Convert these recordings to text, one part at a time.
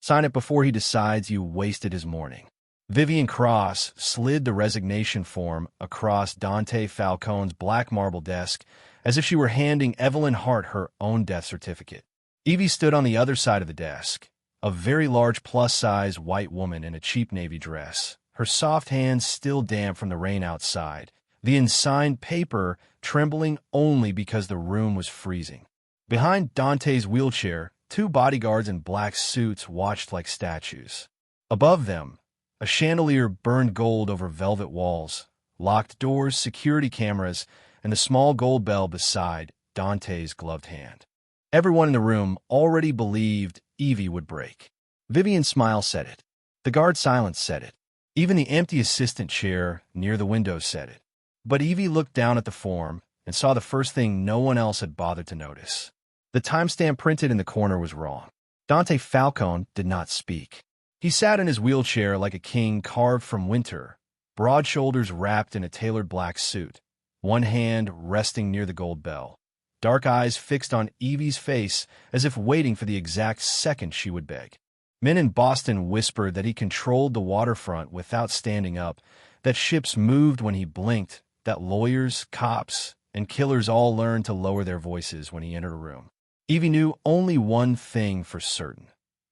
Sign it before he decides you wasted his morning. Vivian Cross slid the resignation form across Dante Falcone's black marble desk as if she were handing Evelyn Hart her own death certificate. Evie stood on the other side of the desk, a very large plus-size white woman in a cheap navy dress, her soft hands still damp from the rain outside, the unsigned paper trembling only because the room was freezing. Behind Dante's wheelchair, two bodyguards in black suits watched like statues. Above them, a chandelier burned gold over velvet walls, locked doors, security cameras, and the small gold bell beside Dante's gloved hand. Everyone in the room already believed Evie would break. Vivian's smile said it. The guard silence said it. Even the empty assistant chair near the window said it. But Evie looked down at the form and saw the first thing no one else had bothered to notice. The timestamp printed in the corner was wrong. Dante Falcone did not speak. He sat in his wheelchair like a king carved from winter, broad shoulders wrapped in a tailored black suit, one hand resting near the gold bell, dark eyes fixed on Evie's face as if waiting for the exact second she would beg. Men in Boston whispered that he controlled the waterfront without standing up, that ships moved when he blinked, that lawyers, cops, and killers all learned to lower their voices when he entered a room. Evie knew only one thing for certain.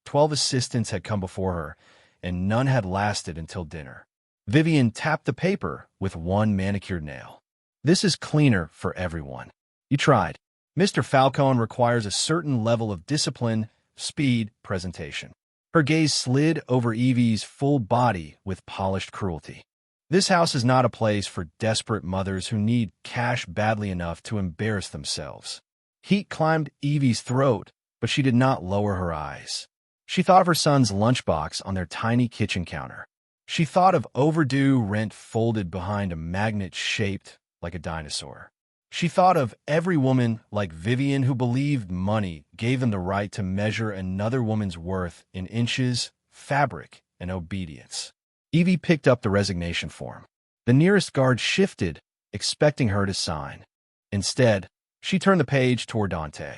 12 assistants had come before her, and none had lasted until dinner. Vivian tapped the paper with one manicured nail. This is cleaner for everyone. You tried. Mr. Falcone requires a certain level of discipline, speed, presentation. Her gaze slid over Evie's full body with polished cruelty. This house is not a place for desperate mothers who need cash badly enough to embarrass themselves. Heat climbed Evie's throat, but she did not lower her eyes. She thought of her son's lunchbox on their tiny kitchen counter. She thought of overdue rent folded behind a magnet shaped like a dinosaur. She thought of every woman like Vivian who believed money gave them the right to measure another woman's worth in inches, fabric, and obedience. Evie picked up the resignation form. The nearest guard shifted, expecting her to sign. Instead, she turned the page toward Dante.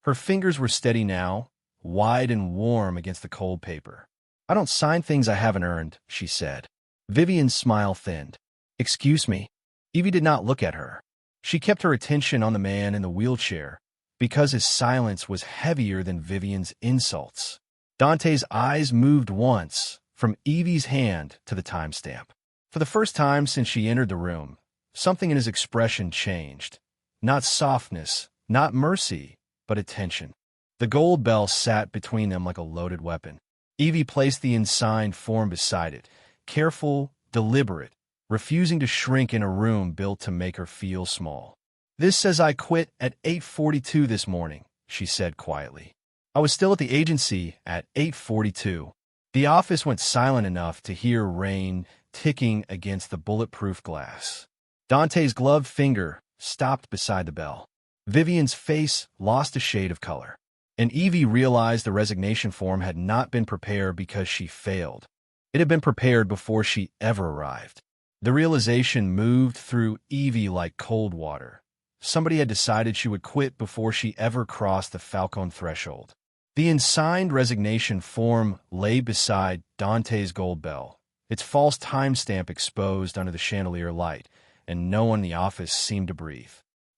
Her fingers were steady now, wide and warm against the cold paper. I don't sign things I haven't earned, she said. Vivian's smile thinned. Excuse me. Evie did not look at her. She kept her attention on the man in the wheelchair, because his silence was heavier than Vivian's insults. Dante's eyes moved once, from Evie's hand to the timestamp. For the first time since she entered the room, something in his expression changed. Not softness, not mercy, but attention. The gold bell sat between them like a loaded weapon. Evie placed the unsigned form beside it, careful, deliberate, refusing to shrink in a room built to make her feel small. This says I quit at 8:42 this morning, she said quietly. I was still at the agency at 8:42. The office went silent enough to hear rain ticking against the bulletproof glass. Dante's gloved finger stopped beside the bell. Vivian's face lost a shade of color. And Evie realized the resignation form had not been prepared because she failed. It had been prepared before she ever arrived. The realization moved through Evie like cold water. Somebody had decided she would quit before she ever crossed the Falcone threshold. The unsigned resignation form lay beside Dante's gold bell, its false timestamp exposed under the chandelier light, and no one in the office seemed to breathe.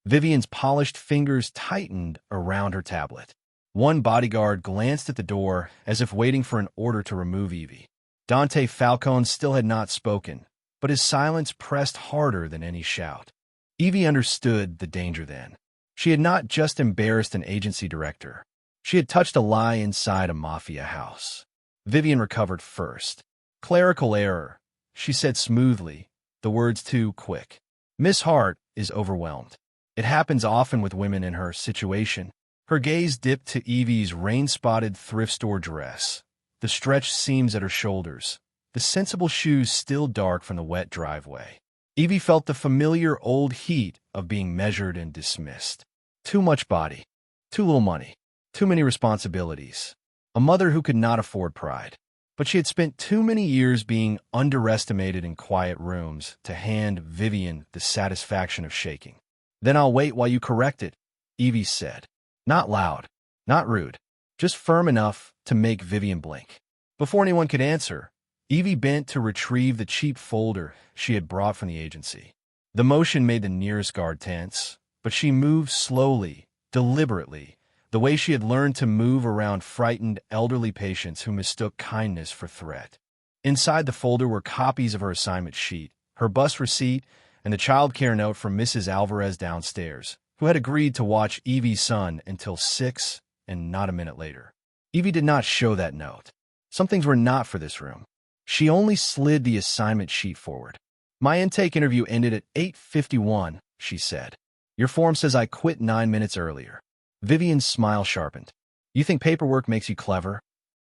Vivian's polished fingers tightened around her tablet. One bodyguard glanced at the door as if waiting for an order to remove Evie. Dante Falcone still had not spoken, but his silence pressed harder than any shout. Evie understood the danger then. She had not just embarrassed an agency director. She had touched a lie inside a mafia house. Vivian recovered first. Clerical error, she said smoothly, the words too quick. Miss Hart is overwhelmed. It happens often with women in her situation. Her gaze dipped to Evie's rain-spotted thrift store dress, the stretched seams at her shoulders, the sensible shoes still dark from the wet driveway. Evie felt the familiar old heat of being measured and dismissed. Too much body, too little money, too many responsibilities. A mother who could not afford pride. But she had spent too many years being underestimated in quiet rooms to hand Vivian the satisfaction of shaking. Then I'll wait while you correct it, Evie said. Not loud, not rude, just firm enough to make Vivian blink. Before anyone could answer, Evie bent to retrieve the cheap folder she had brought from the agency. The motion made the nearest guard tense, but she moved slowly, deliberately, the way she had learned to move around frightened elderly patients who mistook kindness for threat. Inside the folder were copies of her assignment sheet, her bus receipt, and the child care note from Mrs. Alvarez downstairs, who had agreed to watch Evie's son until 6 and not a minute later. Evie did not show that note. Some things were not for this room. She only slid the assignment sheet forward. "My intake interview ended at 8:51, she said. "Your form says I quit 9 minutes earlier." Vivian's smile sharpened. "You think paperwork makes you clever?"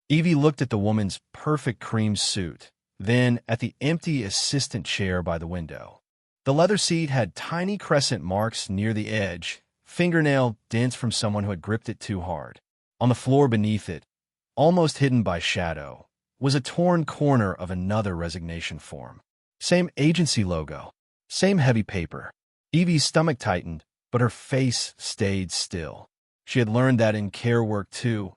Evie looked at the woman's perfect cream suit, then at the empty assistant chair by the window. The leather seat had tiny crescent marks near the edge, fingernail dents from someone who had gripped it too hard. On the floor beneath it, almost hidden by shadow, was a torn corner of another resignation form. Same agency logo, same heavy paper. Evie's stomach tightened, but her face stayed still. She had learned that in care work too.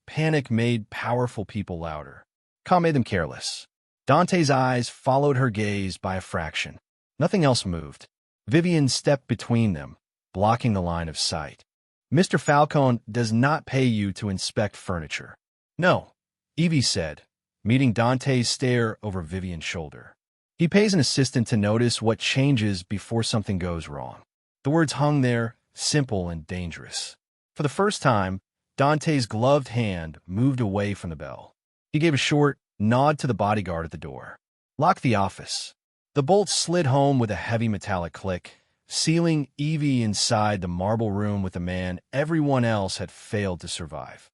Panic made powerful people louder. Calm made them careless. Dante's eyes followed her gaze by a fraction. Nothing else moved. Vivian stepped between them, blocking the line of sight. "Mr. Falcone does not pay you to inspect furniture." "No," Evie said, meeting Dante's stare over Vivian's shoulder. "He pays an assistant to notice what changes before something goes wrong." The words hung there, simple and dangerous. For the first time, Dante's gloved hand moved away from the bell. He gave a short nod to the bodyguard at the door. "Lock the office." The bolt slid home with a heavy metallic click, sealing Evie inside the marble room with a man everyone else had failed to survive.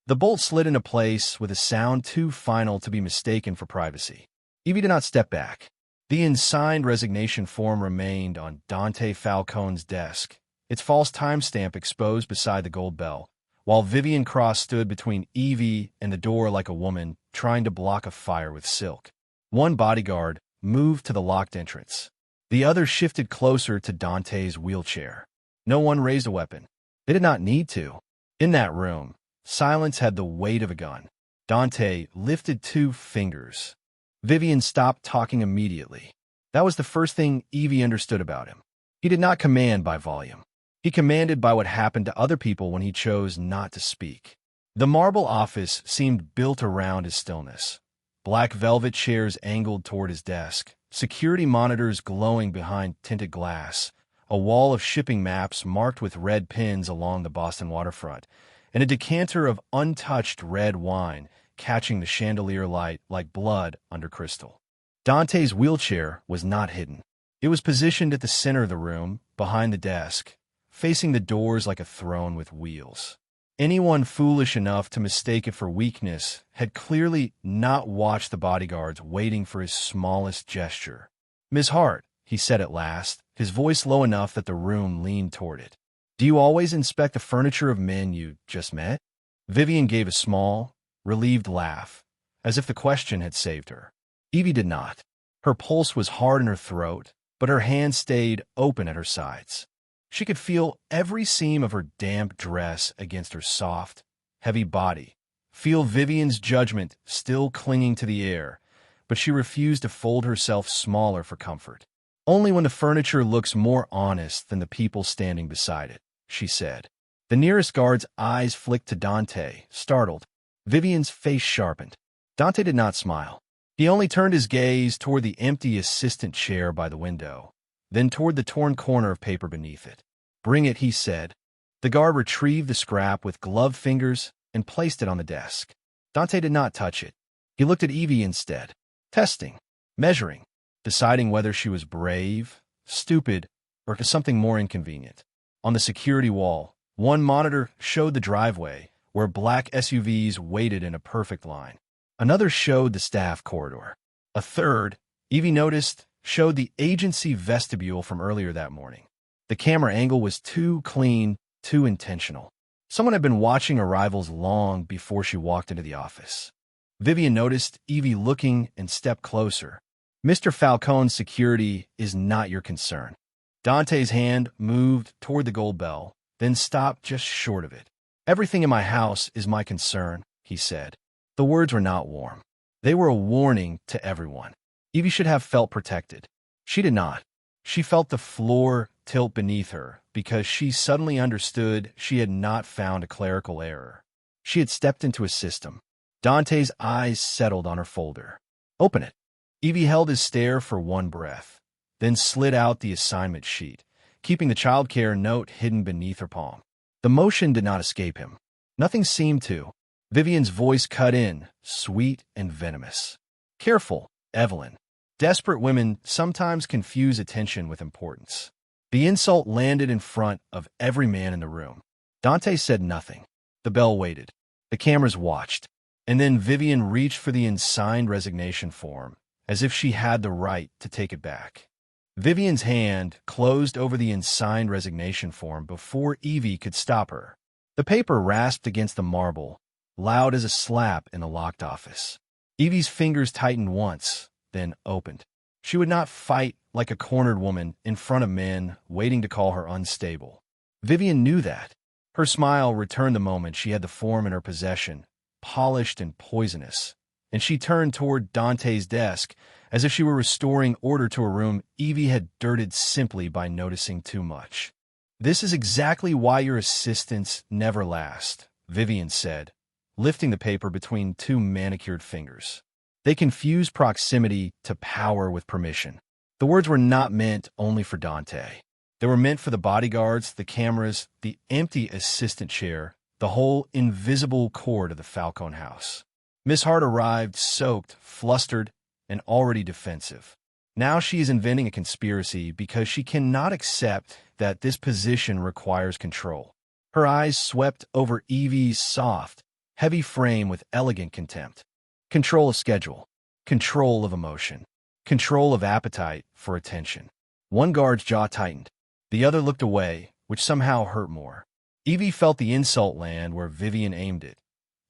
The bolt slid into place with a sound too final to be mistaken for privacy. Evie did not step back. The unsigned resignation form remained on Dante Falcone's desk, its false timestamp exposed beside the gold bell, while Vivian Cross stood between Evie and the door like a woman trying to block a fire with silk. One bodyguard moved to the locked entrance. The other shifted closer to Dante's wheelchair. No one raised a weapon. They did not need to. In that room, silence had the weight of a gun. Dante lifted 2 fingers. Vivian stopped talking immediately. That was the first thing Evie understood about him. He did not command by volume. He commanded by what happened to other people when he chose not to speak. The marble office seemed built around his stillness. Black velvet chairs angled toward his desk, security monitors glowing behind tinted glass, a wall of shipping maps marked with red pins along the Boston waterfront, and a decanter of untouched red wine catching the chandelier light like blood under crystal. Dante's wheelchair was not hidden. It was positioned at the center of the room, behind the desk, facing the doors like a throne with wheels. Anyone foolish enough to mistake it for weakness had clearly not watched the bodyguards waiting for his smallest gesture. "Ms. Hart," he said at last, his voice low enough that the room leaned toward it. "Do you always inspect the furniture of men you just met?" Vivian gave a small, relieved laugh, as if the question had saved her. Evie did not. Her pulse was hard in her throat, but her hands stayed open at her sides. She could feel every seam of her damp dress against her soft, heavy body, feel Vivian's judgment still clinging to the air, but she refused to fold herself smaller for comfort. "Only when the furniture looks more honest than the people standing beside it," she said. The nearest guard's eyes flicked to Dante, startled. Vivian's face sharpened. Dante did not smile. He only turned his gaze toward the empty assistant chair by the window, then toward the torn corner of paper beneath it. "Bring it," he said. The guard retrieved the scrap with gloved fingers and placed it on the desk. Dante did not touch it. He looked at Evie instead, testing, measuring, deciding whether she was brave, stupid, or something more inconvenient. On the security wall, one monitor showed the driveway, where black SUVs waited in a perfect line. Another showed the staff corridor. A third, Evie noticed, showed the agency vestibule from earlier that morning. The camera angle was too clean, too intentional. Someone had been watching arrivals long before she walked into the office. Vivian noticed Evie looking and stepped closer. "Mr. Falcone's security is not your concern." Dante's hand moved toward the gold bell, then stopped just short of it. "Everything in my house is my concern," he said. The words were not warm. They were a warning to everyone. Evie should have felt protected. She did not. She felt the floor tilt beneath her because she suddenly understood she had not found a clerical error. She had stepped into a system. Dante's eyes settled on her folder. "Open it." Evie held his stare for one breath, then slid out the assignment sheet, keeping the childcare note hidden beneath her palm. The motion did not escape him. Nothing seemed to. Vivian's voice cut in, sweet and venomous. "Careful, Evelyn. Desperate women sometimes confuse attention with importance." The insult landed in front of every man in the room. Dante said nothing. The bell waited. The cameras watched. And then Vivian reached for the unsigned resignation form, as if she had the right to take it back. Vivian's hand closed over the unsigned resignation form before Evie could stop her. The paper rasped against the marble, loud as a slap in a locked office. Evie's fingers tightened once, then opened. She would not fight like a cornered woman in front of men waiting to call her unstable. Vivian knew that. Her smile returned the moment she had the form in her possession, polished and poisonous, and she turned toward Dante's desk as if she were restoring order to a room Evie had dirted simply by noticing too much. "This is exactly why your assistants never last," Vivian said, lifting the paper between two manicured fingers. "They confuse proximity to power with permission." The words were not meant only for Dante. They were meant for the bodyguards, the cameras, the empty assistant chair, the whole invisible core of the Falcone house. Miss Hart arrived soaked, flustered, and already defensive. Now she is inventing a conspiracy because she cannot accept that this position requires control. Her eyes swept over Evie's soft, heavy frame with elegant contempt. Control of schedule, control of emotion, control of appetite for attention. One guard's jaw tightened. The other looked away, which somehow hurt more. Evie felt the insult land where Vivian aimed it,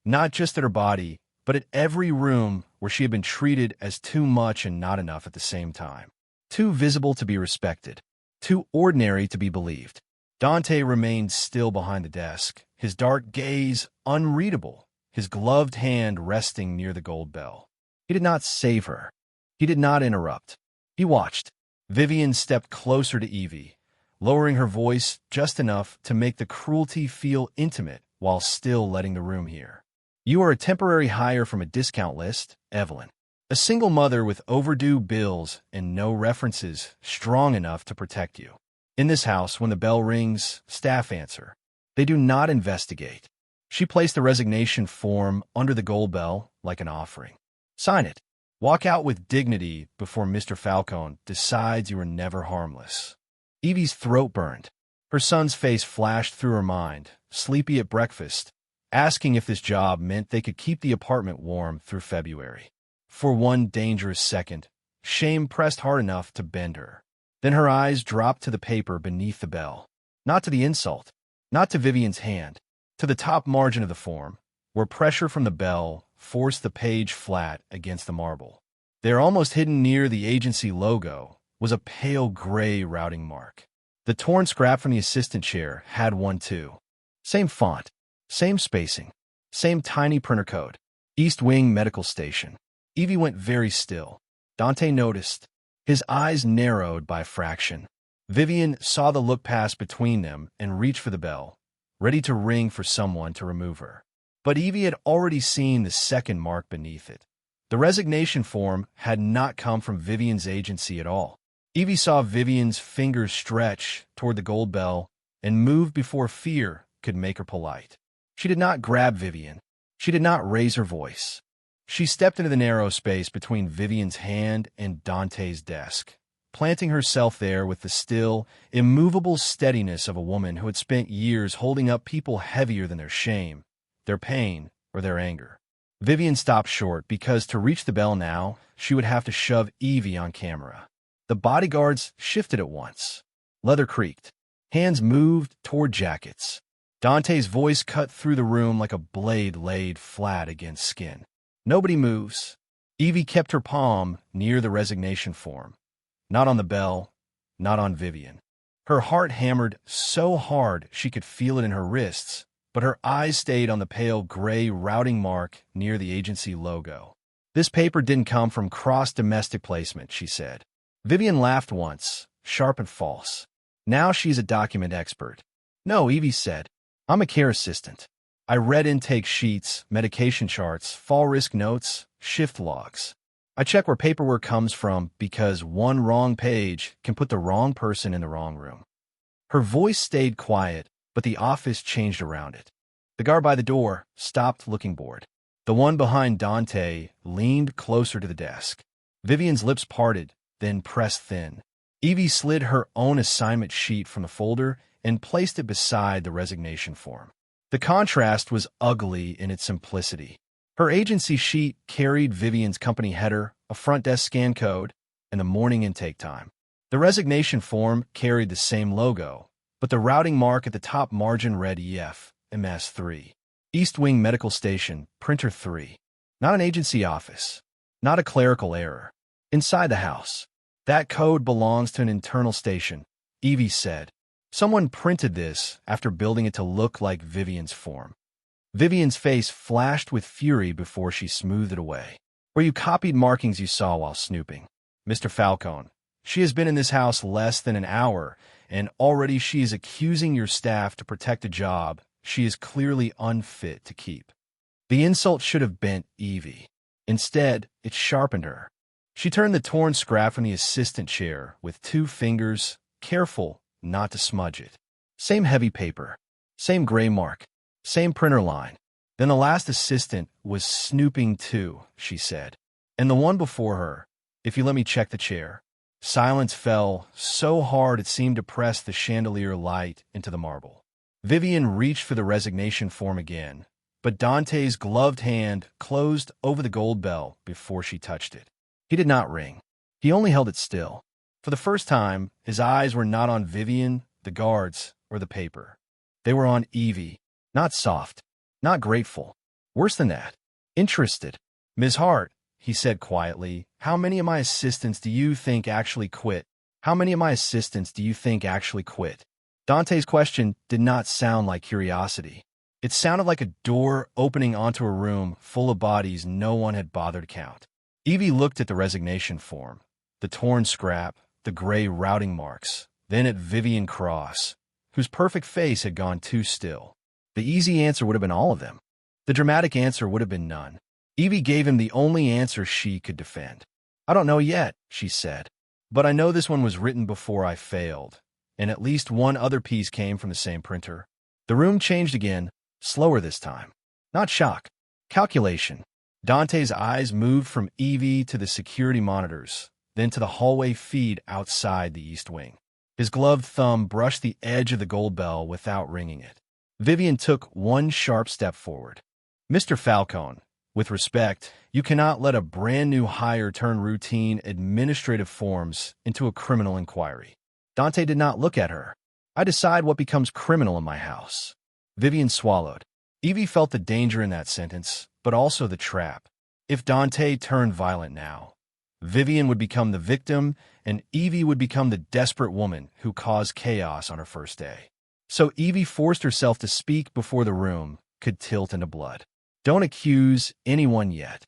not just at her body, but at every room where she had been treated as too much and not enough at the same time. Too visible to be respected, too ordinary to be believed. Dante remained still behind the desk, his dark gaze unreadable, his gloved hand resting near the gold bell. He did not save her. He did not interrupt. He watched. Vivian stepped closer to Evie, lowering her voice just enough to make the cruelty feel intimate while still letting the room hear. "You are a temporary hire from a discount list, Evelyn. A single mother with overdue bills and no references strong enough to protect you. In this house, when the bell rings, staff answer. They do not investigate." She placed the resignation form under the gold bell like an offering. "Sign it. Walk out with dignity before Mr. Falcone decides you are never harmless." Evie's throat burned. Her son's face flashed through her mind, sleepy at breakfast, asking if this job meant they could keep the apartment warm through February. For one dangerous second, shame pressed hard enough to bend her. Then her eyes dropped to the paper beneath the bell. Not to the insult, not to Vivian's hand, to the top margin of the form, where pressure from the bell forced the page flat against the marble. There, almost hidden near the agency logo, was a pale gray routing mark. The torn scrap from the assistant chair had one too. Same font, same spacing, same tiny printer code. East Wing Medical Station. Evie went very still. Dante noticed. His eyes narrowed by a fraction. Vivian saw the look pass between them and reached for the bell, ready to ring for someone to remove her. But Evie had already seen the second mark beneath it. The resignation form had not come from Vivian's agency at all. Evie saw Vivian's fingers stretch toward the gold bell and move before fear could make her polite. She did not grab Vivian. She did not raise her voice. She stepped into the narrow space between Vivian's hand and Dante's desk, planting herself there with the still, immovable steadiness of a woman who had spent years holding up people heavier than their shame, their pain, or their anger. Vivian stopped short because to reach the bell now, she would have to shove Evie on camera. The bodyguards shifted at once. Leather creaked. Hands moved toward jackets. Dante's voice cut through the room like a blade laid flat against skin. Nobody moves. Evie kept her palm near the resignation form. Not on the bell, not on Vivian. Her heart hammered so hard she could feel it in her wrists, but her eyes stayed on the pale gray routing mark near the agency logo. This paper didn't come from cross-domestic placement, she said. Vivian laughed once, sharp and false. Now she's a document expert. No, Evie said. I'm a care assistant. I read intake sheets, medication charts, fall risk notes, shift logs. I check where paperwork comes from because one wrong page can put the wrong person in the wrong room. Her voice stayed quiet, but the office changed around it. The guard by the door stopped, looking bored. The one behind Dante leaned closer to the desk. Vivian's lips parted, then pressed thin. Evie slid her own assignment sheet from the folder and placed it beside the resignation form. The contrast was ugly in its simplicity. Her agency sheet carried Vivian's company header, a front desk scan code, and the morning intake time. The resignation form carried the same logo, but the routing mark at the top margin read EF, MS3. East Wing Medical Station, Printer 3. Not an agency office. Not a clerical error. Inside the house. That code belongs to an internal station, Evie said. Someone printed this after building it to look like Vivian's form. Vivian's face flashed with fury before she smoothed it away. Where you copied markings you saw while snooping. Mr. Falcone, she has been in this house less than an hour, and already she is accusing your staff to protect a job she is clearly unfit to keep. The insult should have bent Evie. Instead, it sharpened her. She turned the torn scrap from the assistant chair with 2 fingers, careful not to smudge it. Same heavy paper. Same gray mark. Same printer line. Then the last assistant was snooping too, she said. And the one before her, if you let me check the chair. Silence fell so hard it seemed to press the chandelier light into the marble. Vivian reached for the resignation form again, but Dante's gloved hand closed over the gold bell before she touched it. He did not ring. He only held it still. For the first time, his eyes were not on Vivian, the guards, or the paper. They were on Evie, not soft, not grateful. Worse than that, interested. Ms. Hart, he said quietly, how many of my assistants do you think actually quit? How many of my assistants do you think actually quit? Dante's question did not sound like curiosity. It sounded like a door opening onto a room full of bodies no one had bothered to count. Evie looked at the resignation form, the torn scrap, the gray routing marks, then at Vivian Cross, whose perfect face had gone too still. The easy answer would have been all of them. The dramatic answer would have been none. Evie gave him the only answer she could defend. I don't know yet, she said, but I know this one was written before I failed, and at least one other piece came from the same printer. The room changed again, slower this time. Not shock. Calculation. Dante's eyes moved from Evie to the security monitors, then to the hallway feed outside the East Wing. His gloved thumb brushed the edge of the gold bell without ringing it. Vivian took one sharp step forward. Mr. Falcone, with respect, you cannot let a brand-new hire turn routine administrative forms into a criminal inquiry. Dante did not look at her. I decide what becomes criminal in my house. Vivian swallowed. Evie felt the danger in that sentence, but also the trap. If Dante turned violent now, Vivian would become the victim, and Evie would become the desperate woman who caused chaos on her first day. So Evie forced herself to speak before the room could tilt into blood. Don't accuse anyone yet.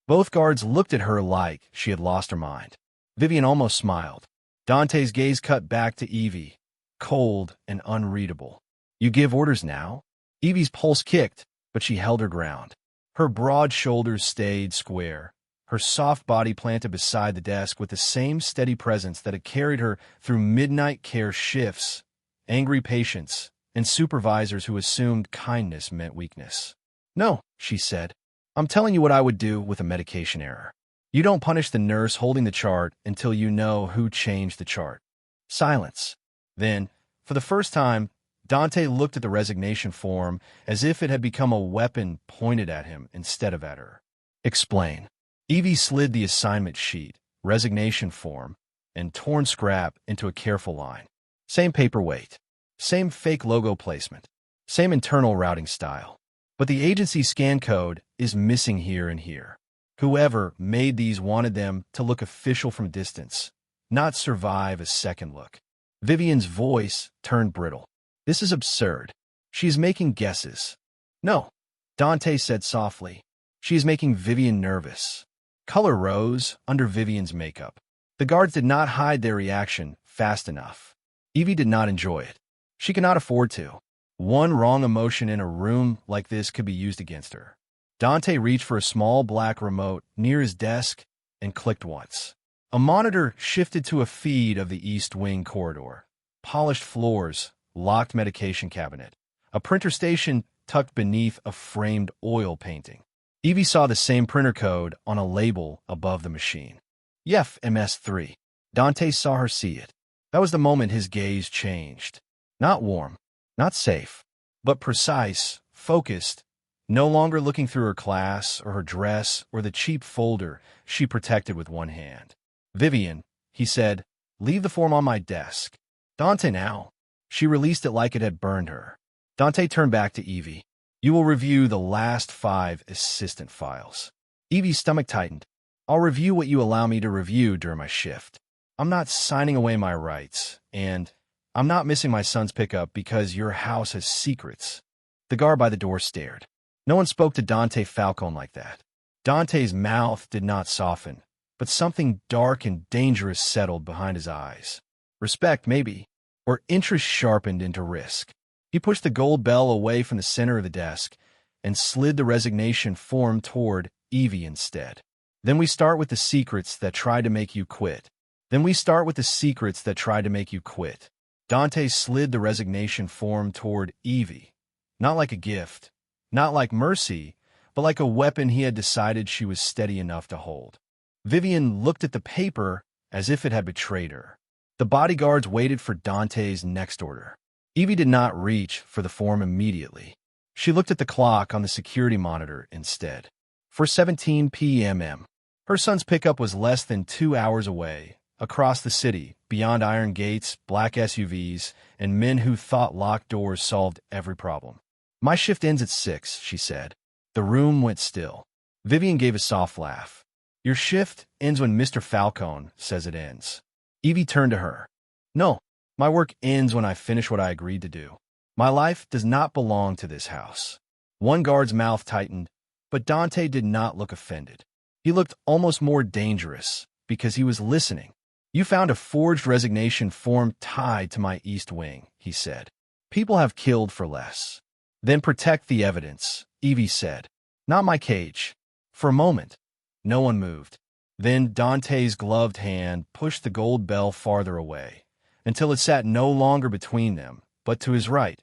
Both guards looked at her like she had lost her mind. Vivian almost smiled. Dante's gaze cut back to Evie, cold and unreadable. You give orders now? Evie's pulse kicked, but she held her ground. Her broad shoulders stayed square, her soft body planted beside the desk with the same steady presence that had carried her through midnight care shifts, angry patients, and supervisors who assumed kindness meant weakness. No, she said. I'm telling you what I would do with a medication error. You don't punish the nurse holding the chart until you know who changed the chart. Silence. Then, for the first time, Dante looked at the resignation form as if it had become a weapon pointed at him instead of at her. Explain. Evie slid the assignment sheet, resignation form, and torn scrap into a careful line. Same paperweight. Same fake logo placement. Same internal routing style. But the agency scan code is missing here and here. Whoever made these wanted them to look official from a distance, not survive a second look. Vivian's voice turned brittle. This is absurd. She is making guesses. No, Dante said softly. She is making Vivian nervous. Color rose under Vivian's makeup. The guards did not hide their reaction fast enough. Evie did not enjoy it. She could not afford to. One wrong emotion in a room like this could be used against her. Dante reached for a small black remote near his desk and clicked once. A monitor shifted to a feed of the East Wing corridor. Polished floors, locked medication cabinet. A printer station tucked beneath a framed oil painting. Evie saw the same printer code on a label above the machine. YEF MS3. Dante saw her see it. That was the moment his gaze changed. Not warm, not safe, but precise, focused, no longer looking through her class or her dress or the cheap folder she protected with one hand. Vivian, he said, leave the form on my desk. Dante now. She released it like it had burned her. Dante turned back to Evie. You will review the last 5 assistant files. Evie's stomach tightened. I'll review what you allow me to review during my shift. I'm not signing away my rights, and I'm not missing my son's pickup because your house has secrets. The guard by the door stared. No one spoke to Dante Falcone like that. Dante's mouth did not soften, but something dark and dangerous settled behind his eyes. Respect, maybe, or interest sharpened into risk. He pushed the gold bell away from the center of the desk and slid the resignation form toward Evie instead. Then we start with the secrets that tried to make you quit. Dante slid the resignation form toward Evie, not like a gift, not like mercy, but like a weapon he had decided she was steady enough to hold. Vivian looked at the paper as if it had betrayed her. The bodyguards waited for Dante's next order. Evie did not reach for the form immediately. She looked at the clock on the security monitor instead. 4:17 p.m. Her son's pickup was less than 2 hours away, across the city, beyond iron gates, black SUVs, and men who thought locked doors solved every problem. My shift ends at 6, she said. The room went still. Vivian gave a soft laugh. Your shift ends when Mr. Falcone says it ends. Evie turned to her. No, my work ends when I finish what I agreed to do. My life does not belong to this house. One guard's mouth tightened, but Dante did not look offended. He looked almost more dangerous because he was listening. You found a forged resignation form tied to my East Wing, he said. People have killed for less. Then protect the evidence, Evie said. Not my cage. For a moment, no one moved. Then Dante's gloved hand pushed the gold bell farther away, until it sat no longer between them, but to his right,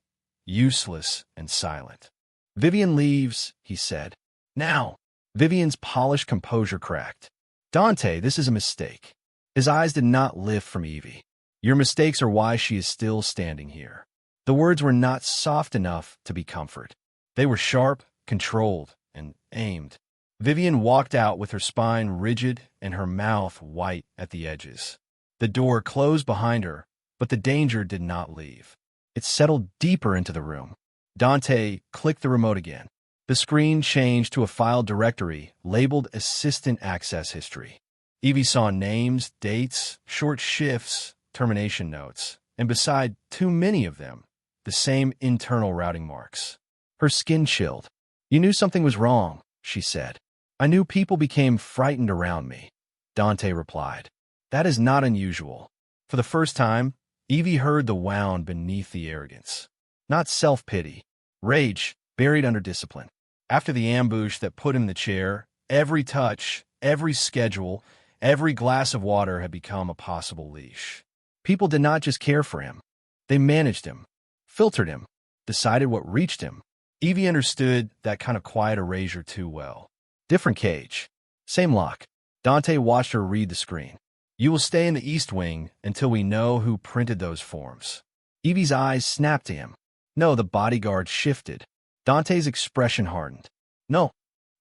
useless and silent. Vivian leaves, he said. Now. Vivian's polished composure cracked. Dante, this is a mistake. His eyes did not lift from Evie. Your mistakes are why she is still standing here. The words were not soft enough to be comfort. They were sharp, controlled, and aimed. Vivian walked out with her spine rigid and her mouth white at the edges. The door closed behind her, but the danger did not leave. It settled deeper into the room. Dante clicked the remote again. The screen changed to a file directory labeled Assistant Access History. Evie saw names, dates, short shifts, termination notes, and beside too many of them, the same internal routing marks. Her skin chilled. You knew something was wrong, she said. I knew people became frightened around me, Dante replied. That is not unusual. For the first time, Evie heard the wound beneath the arrogance. Not self-pity, rage buried under discipline. After the ambush that put him in the chair, every touch, every schedule, every glass of water had become a possible leash. People did not just care for him. They managed him, filtered him, decided what reached him. Evie understood that kind of quiet erasure too well. Different cage. Same lock. Dante watched her read the screen. You will stay in the East Wing until we know who printed those forms. Evie's eyes snapped to him. No, the bodyguard shifted. Dante's expression hardened. No,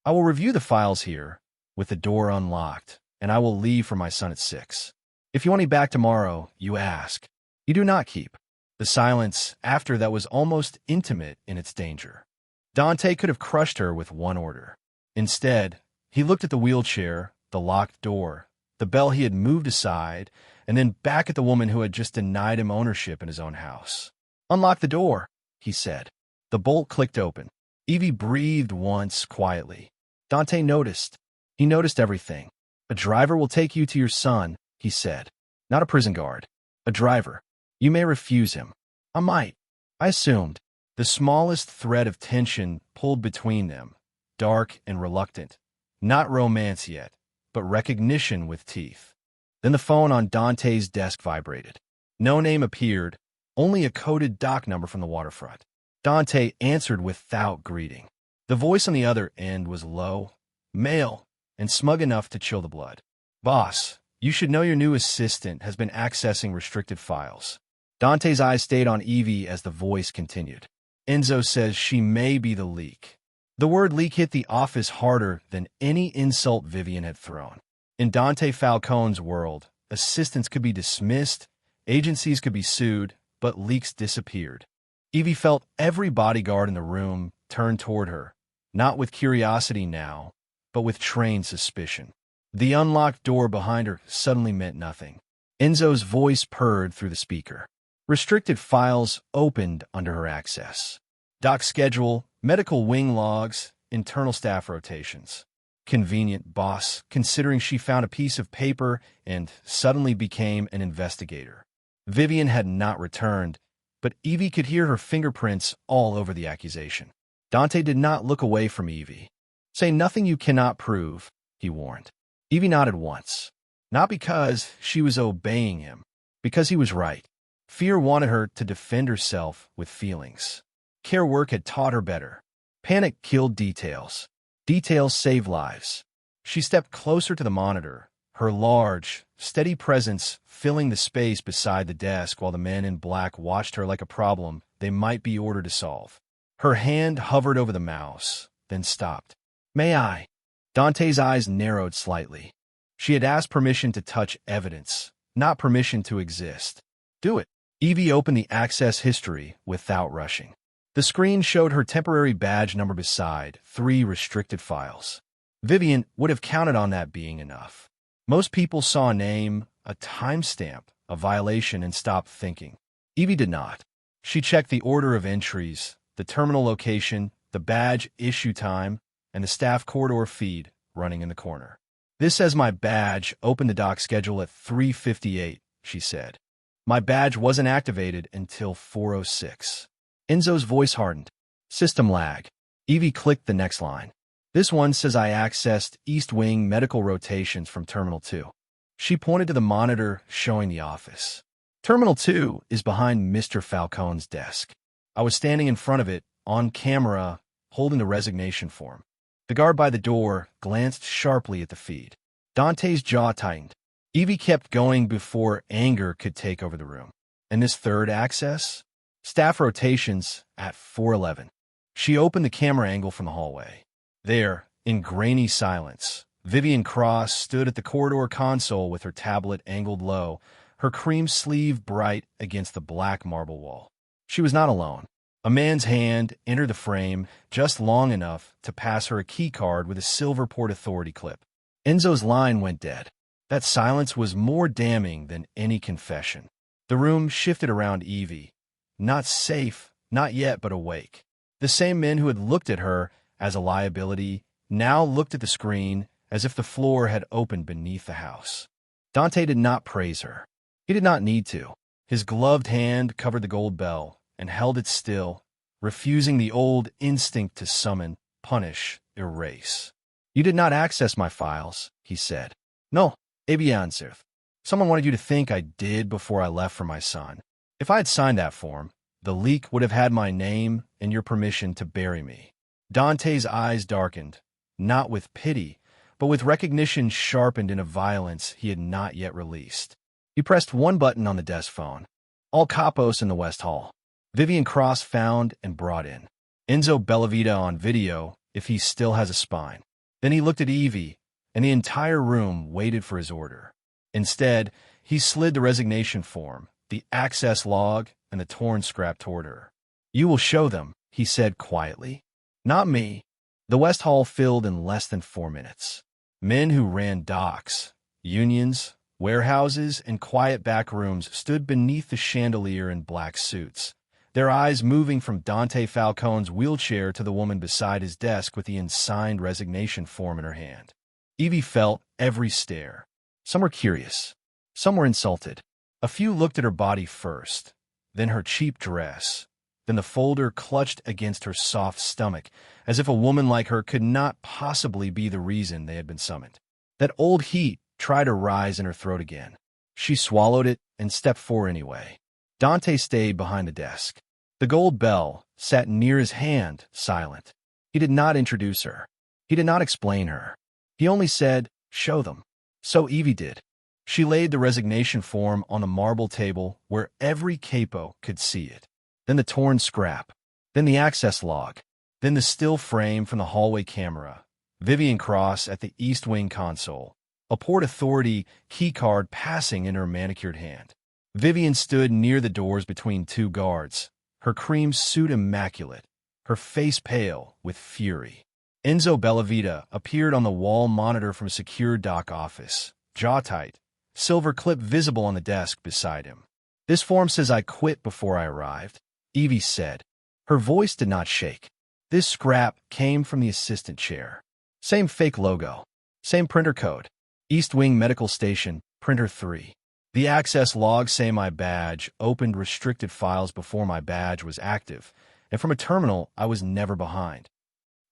I will review the files here, with the door unlocked, and I will leave for my son at 6. If you want me back tomorrow, you ask. You do not keep. The silence after that was almost intimate in its danger. Dante could have crushed her with one order. Instead, he looked at the wheelchair, the locked door, the bell he had moved aside, and then back at the woman who had just denied him ownership in his own house. Unlock the door, he said. The bolt clicked open. Evie breathed once quietly. Dante noticed. He noticed everything. "A driver will take you to your son," he said. "Not a prison guard. A driver. You may refuse him." "I might." I assumed. The smallest thread of tension pulled between them, dark and reluctant. Not romance yet, but recognition with teeth. Then the phone on Dante's desk vibrated. No name appeared, only a coded dock number from the waterfront. Dante answered without greeting. The voice on the other end was low, male, and smug enough to chill the blood. "Boss, you should know your new assistant has been accessing restricted files." Dante's eyes stayed on Evie as the voice continued. "Enzo says she may be the leak." The word leak hit the office harder than any insult Vivian had thrown. In Dante Falcone's world, assistants could be dismissed, agencies could be sued, but leaks disappeared. Evie felt every bodyguard in the room turn toward her, not with curiosity now, but with trained suspicion. The unlocked door behind her suddenly meant nothing. Enzo's voice purred through the speaker. Restricted files opened under her access. Doc schedule, medical wing logs, internal staff rotations. Convenient, boss, considering she found a piece of paper and suddenly became an investigator. Vivian had not returned, but Evie could hear her fingerprints all over the accusation. Dante did not look away from Evie. "Say nothing you cannot prove," he warned. Evie nodded once. Not because she was obeying him, because he was right. Fear wanted her to defend herself with feelings. Care work had taught her better. Panic killed details. Details save lives. She stepped closer to the monitor, her large, steady presence filling the space beside the desk while the men in black watched her like a problem they might be ordered to solve. Her hand hovered over the mouse, then stopped. "May I?" Dante's eyes narrowed slightly. She had asked permission to touch evidence, not permission to exist. "Do it." Evie opened the access history without rushing. The screen showed her temporary badge number beside 3 restricted files. Vivian would have counted on that being enough. Most people saw a name, a timestamp, a violation, and stopped thinking. Evie did not. She checked the order of entries, the terminal location, the badge issue time, and the staff corridor feed running in the corner. "This says my badge opened the dock schedule at 3:58, she said. "My badge wasn't activated until 4:06. Enzo's voice hardened. "System lag." Evie clicked the next line. "This one says I accessed East Wing medical rotations from Terminal 2. She pointed to the monitor showing the office. "Terminal 2 is behind Mr. Falcone's desk. I was standing in front of it, on camera, holding the resignation form." The guard by the door glanced sharply at the feed. Dante's jaw tightened. Evie kept going before anger could take over the room. "And this third access? Staff rotations at 4:11. She opened the camera angle from the hallway. There, in grainy silence, Vivian Cross stood at the corridor console with her tablet angled low, her cream sleeve bright against the black marble wall. She was not alone. A man's hand entered the frame just long enough to pass her a key card with a silver Port Authority clip. Enzo's line went dead. That silence was more damning than any confession. The room shifted around Evie. Not safe, not yet, but awake. The same men who had looked at her as a liability now looked at the screen as if the floor had opened beneath the house. Dante did not praise her. He did not need to. His gloved hand covered the gold bell and held it still, refusing the old instinct to summon, punish, erase. "You did not access my files," he said. "No, bien sûr. Someone wanted you to think I did before I left for my son. If I had signed that form, the leak would have had my name and your permission to bury me." Dante's eyes darkened, not with pity, but with recognition sharpened in a violence he had not yet released. He pressed one button on the desk phone. "All capos in the West Hall." Vivian Cross found and brought in. "Enzo Bellavita on video, if he still has a spine." Then he looked at Evie, and the entire room waited for his order. Instead, he slid the resignation form, the access log, and the torn scrap toward her. "You will show them," he said quietly. "Not me." The West Hall filled in less than 4 minutes. Men who ran docks, unions, warehouses, and quiet back rooms stood beneath the chandelier in black suits, their eyes moving from Dante Falcone's wheelchair to the woman beside his desk with the unsigned resignation form in her hand. Evie felt every stare. Some were curious. Some were insulted. A few looked at her body first, then her cheap dress, then the folder clutched against her soft stomach, as if a woman like her could not possibly be the reason they had been summoned. That old heat tried to rise in her throat again. She swallowed it and stepped forward anyway. Dante stayed behind the desk. The gold bell sat near his hand, silent. He did not introduce her. He did not explain her. He only said, "Show them." So Evie did. She laid the resignation form on the marble table where every capo could see it. Then the torn scrap. Then the access log. Then the still frame from the hallway camera. Vivian Cross at the East Wing console. A Port Authority keycard passing in her manicured hand. Vivian stood near the doors between two guards, her cream suit immaculate, her face pale with fury. Enzo Bellavita appeared on the wall monitor from a secure dock office, jaw tight, silver clip visible on the desk beside him. "This form says I quit before I arrived," Evie said. Her voice did not shake. This scrap came from the assistant chair. Same fake logo. Same printer code. East Wing Medical Station, Printer 3. The access logs say my badge opened restricted files before my badge was active, and from a terminal I was never behind.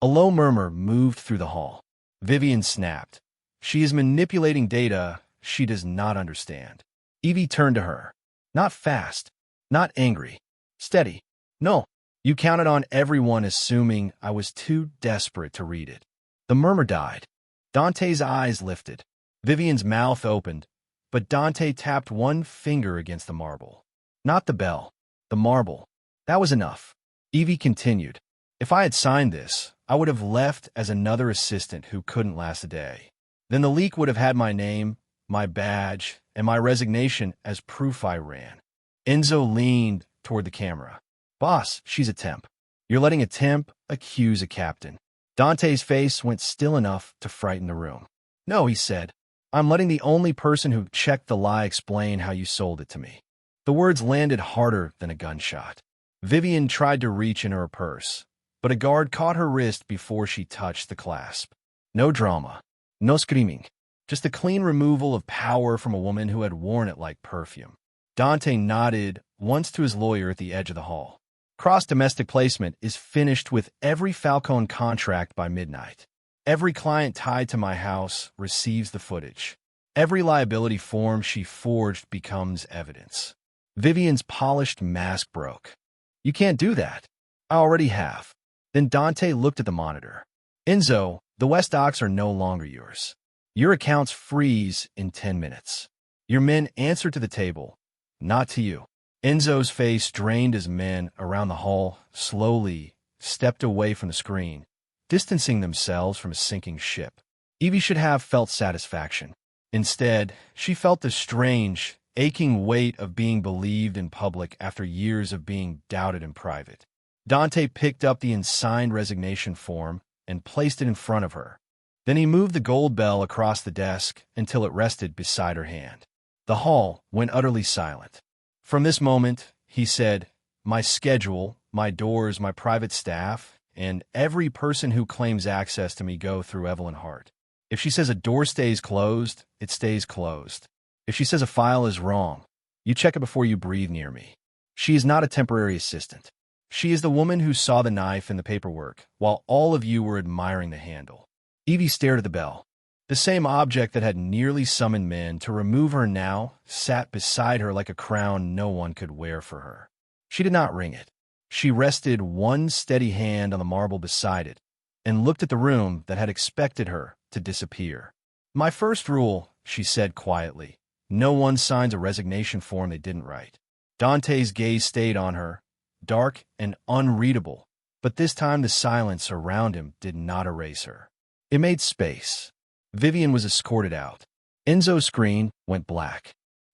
A low murmur moved through the hall. Vivian snapped. She is manipulating data she does not understand. Evie turned to her. Not fast. Not angry. Steady. No. You counted on everyone assuming I was too desperate to read it. The murmur died. Dante's eyes lifted. Vivian's mouth opened, but Dante tapped one finger against the marble. Not the bell. The marble. That was enough. Evie continued. If I had signed this, I would have left as another assistant who couldn't last a day. Then the leak would have had my name, my badge, and my resignation as proof I ran. Enzo leaned toward the camera. Boss, she's a temp. You're letting a temp accuse a captain. Dante's face went still enough to frighten the room. No, he said. I'm letting the only person who checked the lie explain how you sold it to me. The words landed harder than a gunshot. Vivian tried to reach into her purse, but a guard caught her wrist before she touched the clasp. No drama. No screaming. Just the clean removal of power from a woman who had worn it like perfume. Dante nodded once to his lawyer at the edge of the hall. Cross-domestic placement is finished with every Falcone contract by midnight. Every client tied to my house receives the footage. Every liability form she forged becomes evidence. Vivian's polished mask broke. You can't do that. I already have. Then Dante looked at the monitor. Enzo, the West Docks are no longer yours. Your accounts freeze in 10 minutes. Your men answer to the table, not to you. Enzo's face drained as men around the hall slowly stepped away from the screen, distancing themselves from a sinking ship. Evie should have felt satisfaction. Instead, she felt the strange, aching weight of being believed in public after years of being doubted in private. Dante picked up the unsigned resignation form and placed it in front of her. Then he moved the gold bell across the desk until it rested beside her hand. The hall went utterly silent. From this moment, he said, my schedule, my doors, my private staff, and every person who claims access to me go through Evelyn Hart. If she says a door stays closed, it stays closed. If she says a file is wrong, you check it before you breathe near me. She is not a temporary assistant. She is the woman who saw the knife in the paperwork, while all of you were admiring the handle. Evie stared at the bell. The same object that had nearly summoned men to remove her now sat beside her like a crown no one could wear for her. She did not ring it. She rested one steady hand on the marble beside it and looked at the room that had expected her to disappear. My first rule, she said quietly, no one signs a resignation form they didn't write. Dante's gaze stayed on her, dark and unreadable, but this time the silence around him did not erase her. It made space. Vivian was escorted out. Enzo's screen went black,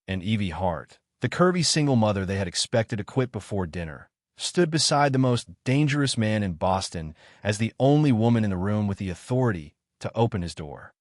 and Evie Hart, the curvy single mother they had expected to quit before dinner, stood beside the most dangerous man in Boston as the only woman in the room with the authority to open his door.